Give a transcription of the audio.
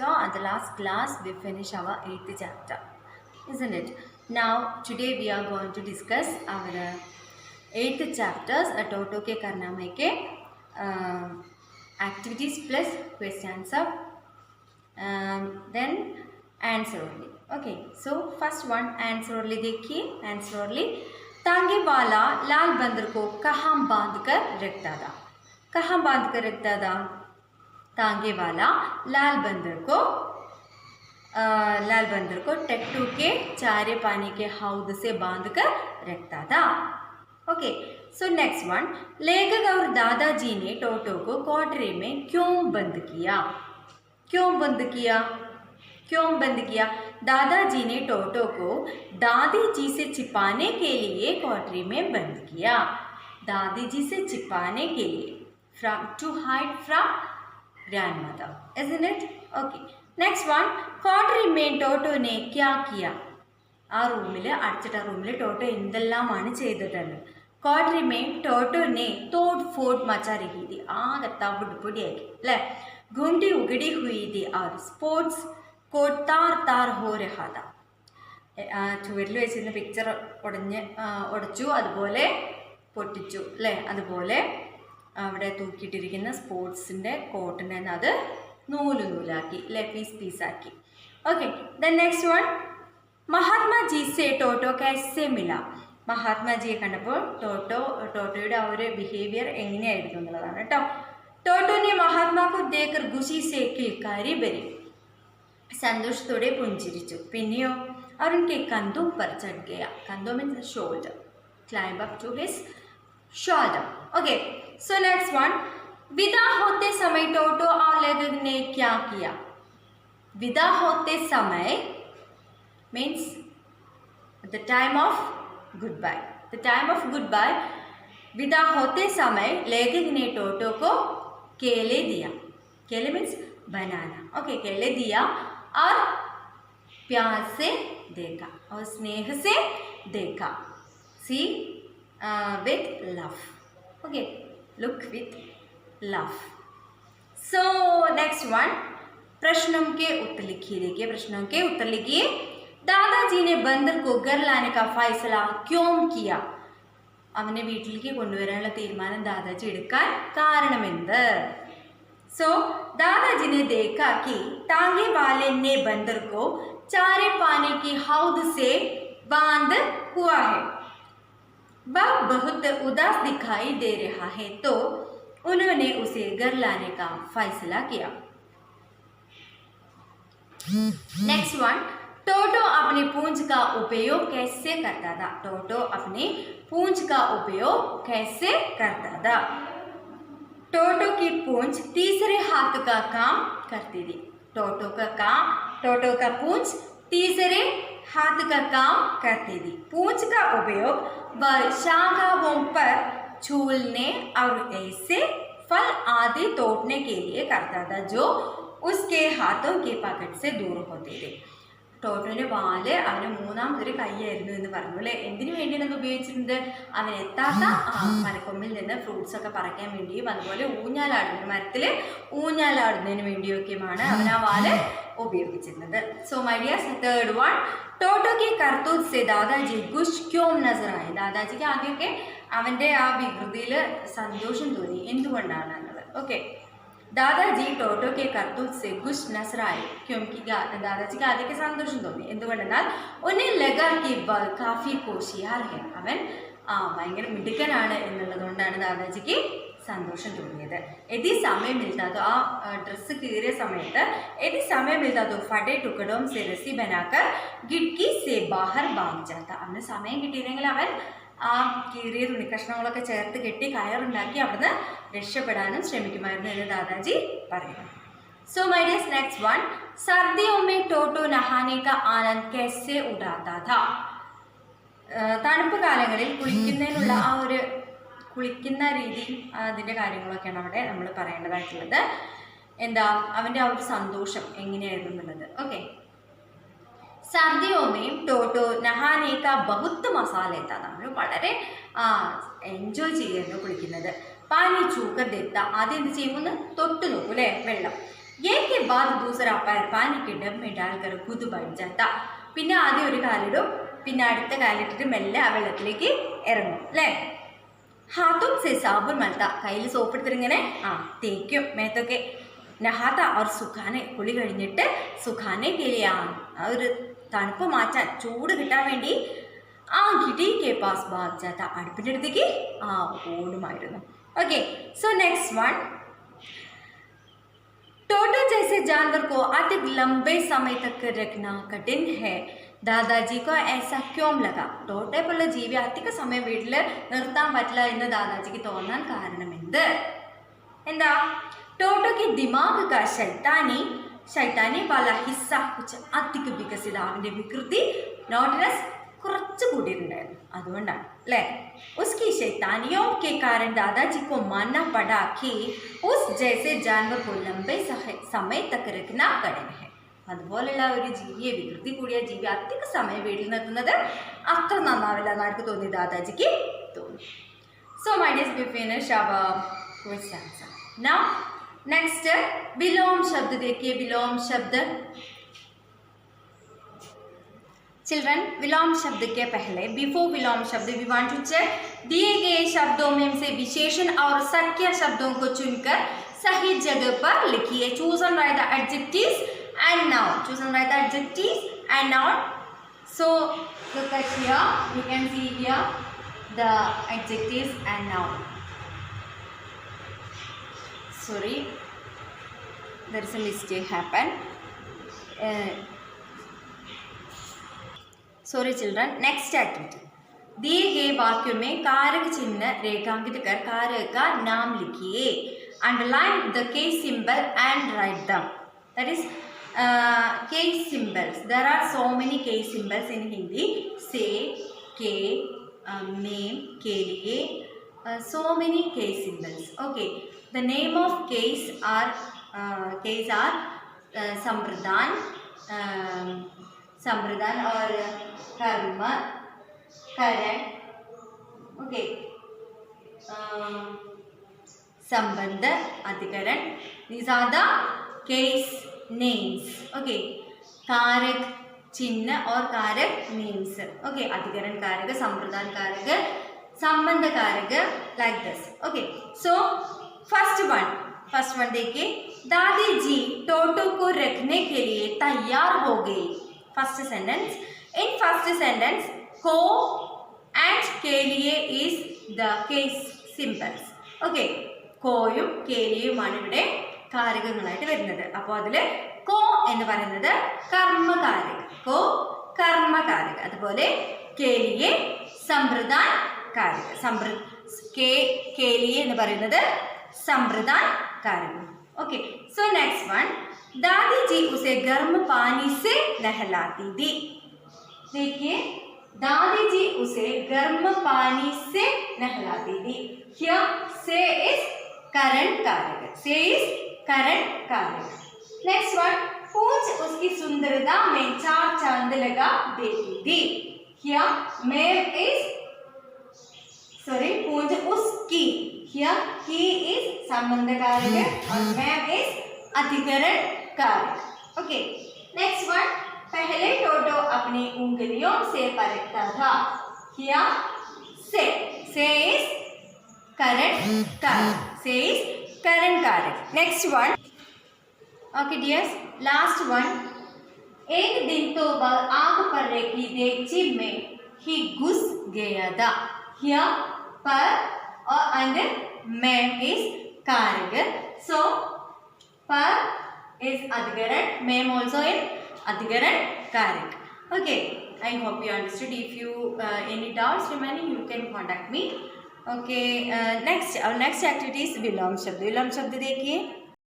chapter. At the last class we finished our 8th chapter, isn't it? Now today we are going to discuss our 8th chapters. Toto ke karna mein ke activities plus question answer, then answer only. Okay, so first one answer only देखिए. Answer only. तांगे वाला लाल बंदर को कहाँ बांध कर रखता था? कहाँ बांध कर रखता था? तांगे वाला लाल बंदर को टट्टू के चारे पानी के हौद से बांध कर रखता था. Okay, so next one. लेखक और दादाजी ने टोटो को कोठरी में क्यों बंद किया? क्यों बंद किया? क्यों बंद किया? दादाजी ने टोटो को दादी जी से छिपाने के लिए कोठरी में बंद किया. दादी जी से छिपाने के लिए, from to hide from grandmother, isn't it? Okay, next one. कोठरी में टोटो ने क्या किया? ആ റൂമിൽ അടച്ചിട്ട റൂമിൽ ടോട്ടോ എന്തെല്ലാമാണ് ചെയ്തതെന്ന്. കോട്ടറി में टोटो ने तोड़ फोड़ मचा रही थी. आगे तबड़पड़ियाക്കി അല്ലേ? घुंडी उगड़ी हुई थी और स्पोर्ट्स को तार तार हो रहा था. ചുവരിൽ വെച്ചിരുന്ന പിക്ചർ ഉടച്ചു, അതുപോലെ പൊട്ടിച്ചു അല്ലേ? അതുപോലെ അവിടെ തൂക്കിയിട്ടിരിക്കുന്ന സ്പോർട്സിൻ്റെ കോട്ടിനെ അത് നൂലാക്കി അല്ലേ? പീസാക്കി. Okay, then next one. Mahatmaji സെ ടോട്ടോ കൈസെ മില? മഹാത്മാജിയെ കണ്ടപ്പോൾ ടോട്ടോയുടെ ആ ഒരു ബിഹേവിയർ എങ്ങനെയായിരുന്നു എന്നുള്ളതാണ് കേട്ടോ. ടോട്ടോനെ മഹാത്മാക്കു ദേക്കർ ഖുഷി സെ കിൽക്കാരി ബരി, സന്തോഷത്തോടെ പുഞ്ചിരിച്ചു. പിന്നെയോ और उनके कंधों पर चढ़ गया. कंधों means shoulder, climb up to his shoulder. Okay, so next one. विदा होते समय टोटो और लेखक ने क्या किया? विदा होते समय means the time of goodbye. The time of goodbye. विदा होते समय लेखक ने टोटो को केले दिया. केले मीन्स बनाना. ओके, केले दिया और प्यार से देखा और स्नेह से देखा. See with love. Okay, look with love. So next one. प्रश्नों के उत्तर लिखिए. देखिए प्रश्नों के उत्तर लिखिए. दादाजी ने बंदर को घर लाने का फैसला क्यों किया? അവനെ വീട്ടിലേക്ക് കൊണ്ടുവരാനുള്ള തീരുമാനം ദാദാജി എടുക്കാൻ കാരണമെന്ത്? सो दादाजी ने देखा कि तांगे वाले ने बंदर को चारे पानी की हौद से बांध हुआ है. वह बहुत उदास दिखाई दे रहा है, तो उन्होंने उसे घर लाने का फैसला किया. Next one. टोटो अपनी पूंछ का उपयोग कैसे करता था? टोटो अपनी पूंछ का उपयोग कैसे करता था? टोटो की पूंछ तीसरे हाथ का काम करती थी. टोटो का पूंछ तीसरे हाथ का काम करती थी. पूंछ का उपयोग वह शाखाओं पर छूलने और ऐसे फल आदि तोड़ने के लिए करता था जो उसके हाथों के पकड़ से दूर होते थे. ടോട്ടോൻ്റെ വാല് അവന് മൂന്നാമതൊരു കൈയായിരുന്നു എന്ന് പറഞ്ഞു അല്ലേ? എന്തിനു വേണ്ടിയാണ് അത് ഉപയോഗിച്ചിരുന്നത്? അവൻ എത്താത്ത മരക്കൊമ്പിൽ നിന്ന് ഫ്രൂട്ട്സ് ഒക്കെ പറിക്കാൻ വേണ്ടിയും അതുപോലെ മരത്തിൽ ഊഞ്ഞാലാടുന്നതിന് വേണ്ടിയൊക്കെയുമാണ് അവൻ ആ വാല് ഉപയോഗിച്ചിരുന്നത്. So my dears, third one. Toto के करतूत से दादाजी खुश क्यों नजर आए? ദാദാജിക്ക് ആദ്യമൊക്കെ അവൻ്റെ ആ വികൃതിയിൽ സന്തോഷം തോന്നി. എന്തുകൊണ്ടാണ് എന്നുള്ളത്. ഓക്കെ, दादाजी टोटो के करतूत से खुश नजर आए क्योंकि दादाജിക്ക് ആദ്യമൊക്കെ സന്തോഷം തോന്നി. എന്തുകൊണ്ടെന്നാൽ उन्हें लगा कि वह काफ़ी होशियार है. അവൻ ഭയങ്കര മിടുക്കനാണ് എന്നുള്ളതുകൊണ്ടാണ് ദാദാജിക്ക് സന്തോഷം തോന്നിയത്. यदि समय मिलता तो ആ ഡ്രസ്സ് കീറിയ സമയത്ത് यदि समय मिलता तो फटे टुकड़ों से रस्सी बनाकर खिड़की से बाहर भाग जाता. അവന് സമയം കിട്ടിയിരുന്നെങ്കിൽ അവൻ ആ കീറിയ തുണിക്കഷ്ണങ്ങളൊക്കെ ചേർത്ത് കെട്ടി കയറുണ്ടാക്കി അവിടുന്ന് രക്ഷപ്പെടാനും ശ്രമിക്കുമായിരുന്നു എന്ന് ദാദാജി പറയുന്നു. So my dears, next one. സർദിയോं में टोटो नहाने का आनंद कैसे उड़ाता था? തണുപ്പ് കാലങ്ങളിൽ കുളിക്കുന്നതിനുള്ള ആ ഒരു കുളിക്കുന്ന രീതി, അതിൻ്റെ കാര്യങ്ങളൊക്കെയാണ് അവിടെ നമ്മൾ പറയേണ്ടതായിട്ടുള്ളത്. എന്താ അവൻ്റെ ആ ഒരു സന്തോഷം എങ്ങനെയായിരുന്നു എന്നുള്ളത്. ഓക്കെ, सर्दियों में टोटो नहाने का बहुत मजा लेता था. നമ്മൾ വളരെ എൻജോയ് ചെയ്യായിരുന്നു കുളിക്കുന്നത്. പാനി ചൂക്കർ ദേത്ത. ആദ്യം എന്ത് ചെയ്യുമെന്ന് തൊട്ട് നോക്കൂ അല്ലേ? വെള്ളം एक के बाद दूसरा पैर पानी के डब में डालकर खुद बैठ जाता. പിന്നെ ആദ്യം ഒരു കാലിടും, പിന്നെ അടുത്ത കാലിട്ടിട്ട് മെല്ലെ ആ വെള്ളത്തിലേക്ക് ഇറങ്ങും അല്ലേ. ഹാത്തും സെ സാബുൻ മൽത്ത, കയ്യിൽ സോപ്പ് എടുത്തിട്ട് ഇങ്ങനെ തേക്കും മേത്തൊക്കെ. നഹാത്ത അവർ സുഖാനെ, കുളി കഴിഞ്ഞിട്ട് സുഖാനെ കേലിയാണ്, ആ ഒരു തണുപ്പ് മാറ്റാൻ ചൂട് കിട്ടാൻ വേണ്ടി ഗിടി കെ പാസ് ഭാഗ് ജാത്ത, അടുപ്പിൻ്റെ അടുത്തേക്ക് ഓടുമായിരുന്നു. Okay, so next one. Toto जैसे जानवर को अधिक लंबे समय तक रखना कठिन है, ദാദാജി को ऐसा क्यों लगा? ടോട്ടോയെ പോലുള്ള ജീവി അധിക സമയം വീട്ടിൽ നിർത്താൻ പറ്റില്ല എന്ന് ദാദാജിക്ക് തോന്നാൻ കാരണം എന്ത്? എന്താ? ടോട്ടോ की दिमाग का शैतानी वाला हिस्सा कुछ अधिक विकसित, അവൻ്റെ വികൃതി നോട്ട്നെസ് കുറച്ച് കൂടിയിട്ടുണ്ടായിരുന്നു, അതുകൊണ്ടാണ് അല്ലേ. उसकी शैतानियों के कारण दादाजी को मानना पड़ा कि उस जैसे जानवर को लंबे समय तक रखना कठिन है. അതുപോലെയുള്ള ഒരു ജീവിയെ, വികൃതി കൂടിയ ജീവി അധിക സമയം വീട്ടിൽ നിർത്തുന്നത് അത്ര നന്നാവില്ല എന്ന് ആർക്ക് തോന്നി? ദാദാജിക്ക് തോന്നി. So my dear we finish our question answer. Now next विलोम शब्द देखिए. विलोम शब्द चिल्ड्रन, विलोम शब्द के पहले बिफोर विलोम शब्द वी वांट टू चेक दिए गए शब्दों में से विशेषण और संज्ञा शब्दों को चुनकर सही जगह पर लिखिए. Choose and right the adjectives and noun. Choose and right the adjectives and noun. So look at here, you can see here the adjectives and noun. Sorry, there is a mistake happened. Sorry children. Next activity. दिए गए वाक्यों में कारक चिन्ह रेखांकित कर कारक का नाम लिखिए. Underline the case symbol and write them. That is case symbols. There are so many case symbols in Hindi. से, के, नेम, के लिए, so many case symbols. Okay, the name of case are संप्रदान और कर्म, करण. ओके, संबंध, अधिकरण. These are the case names. Okay, कारक चिन्ह और कारक नेम्स. ओके, अधिकरण कारक, संप्रदान कारक, संबंध कारक, like this. Okay, so first one देखिए. दादी जी टोटो को रखने के लिए तैयार हो गई. First sentence. In first sentence को एंड के लिए is the case symbols. Okay, കോയും കേലിയുമാണ് ഇവിടെ കാരകങ്ങളായിട്ട് വരുന്നത്. അപ്പോൾ അതിൽ കോ എന്ന് പറയുന്നത് കർമ്മകാരക, കോ കർമ്മകാരക. അതുപോലെ കേലിയെ സമ്പ്രദാൻ കാരക, കേലിയെ എന്ന് പറയുന്നത് സമ്പ്രദാൻ കാരകം. Okay, so next one. दादी जी उसे गर्म पानी से नहलाती थी. देखिए, दादी जी उसे गर्म पानी से नहलाती थी. Here से is current कारक, से is current कारक. Next one. पूंछ उसकी सुंदरता में चार चांद लगा देती थी. Here मैम is पूंछ उसकी. Here he is संबंध कारक और मैम is अधिकरण कारक. Okay, next one. पहले टोटो अपनी उंगलियों से परखता था. Here से is current कारक, से is current कारक. Next one. Okay dears, last one. एक दिन तो वह आग पर रखी देगची में ही घुस गया था. Here पर और अंदर मैम इज कारक. सो पर is अधिकरण, मैम also in अधिकरण कारक. Okay, I hope you understood. If you any doubts remaining, you can contact me. Okay, next our next activity is विलोम शब्द. विलोम शब्द देखिए.